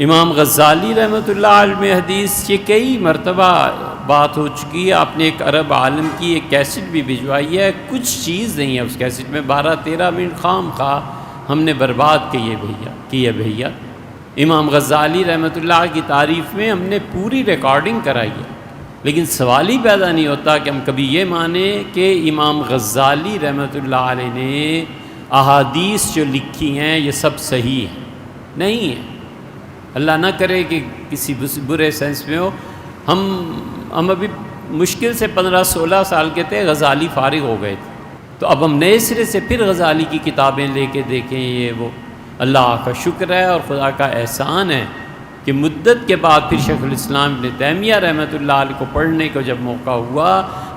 امام غزالی رحمۃ اللہ علیہ میں حدیث یہ کئی مرتبہ بات ہو چکی ہے. آپ نے ایک عرب عالم کی ایک کیسٹ بھی بھجوائی ہے، کچھ چیز نہیں ہے اس کیسٹ میں، 12-13 منٹ خام خواہ ہم نے برباد کیے بھیا. امام غزالی رحمۃ اللہ کی تعریف میں ہم نے پوری ریکارڈنگ کرائی ہے، لیکن سوال ہی پیدا نہیں ہوتا کہ ہم کبھی یہ مانیں کہ امام غزالی رحمۃ اللہ علیہ نے احادیث جو لکھی ہیں یہ سب صحیح ہیں. نہیں ہے، اللہ نہ کرے کہ کسی برے سینس میں ہو. ہم ابھی مشکل سے 15-16 سال کے تھے، غزالی فارغ ہو گئے تھے، تو اب ہم نئے سرے سے پھر غزالی کی کتابیں لے کے دیکھیں. یہ وہ اللہ کا شکر ہے اور خدا کا احسان ہے کہ مدت کے بعد پھر شیخ الاسلام ابن تیمیہ رحمۃ اللہ علیہ کو پڑھنے کو جب موقع ہوا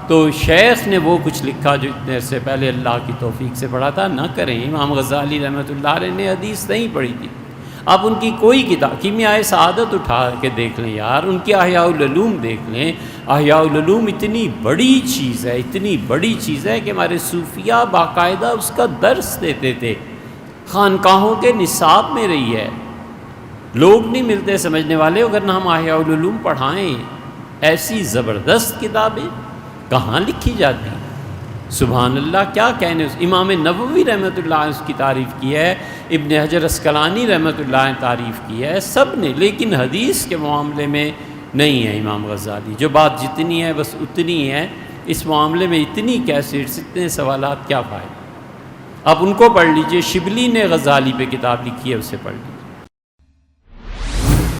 تو شیخ نے وہ کچھ لکھا جو اتنے عرصے پہلے اللہ کی توفیق سے پڑھا تھا نہ کریں. امام غزالی رحمۃ اللہ علیہ نے حدیث نہیں پڑھی تھی. آپ ان کی کوئی کتاب کیمیائے سعادت اٹھا کے دیکھ لیں یار، ان کی احیاء العلوم دیکھ لیں. احیاء العلوم اتنی بڑی چیز ہے، اتنی بڑی چیز ہے کہ ہمارے صوفیاء باقاعدہ اس کا درس دیتے تھے، خانقاہوں کے نصاب میں رہی ہے. لوگ نہیں ملتے سمجھنے والے، اگر نہ ہم احیاء العلوم پڑھائیں. ایسی زبردست کتابیں کہاں لکھی جاتی ہیں؟ سبحان اللہ، کیا کہنے. امام نووی رحمۃ اللہ نے اس کی تعریف کی ہے، ابن حجر اسقلانی رحمۃ اللہ نے تعریف کی ہے، سب نے، لیکن حدیث کے معاملے میں نہیں ہے امام غزالی. جو بات جتنی ہے بس اتنی ہے. اس معاملے میں اتنی کیسٹس، اتنے سوالات، کیا فائدہ. آپ ان کو پڑھ لیجئے، شبلی نے غزالی پہ کتاب لکھی ہے، اسے پڑھ لیجیے.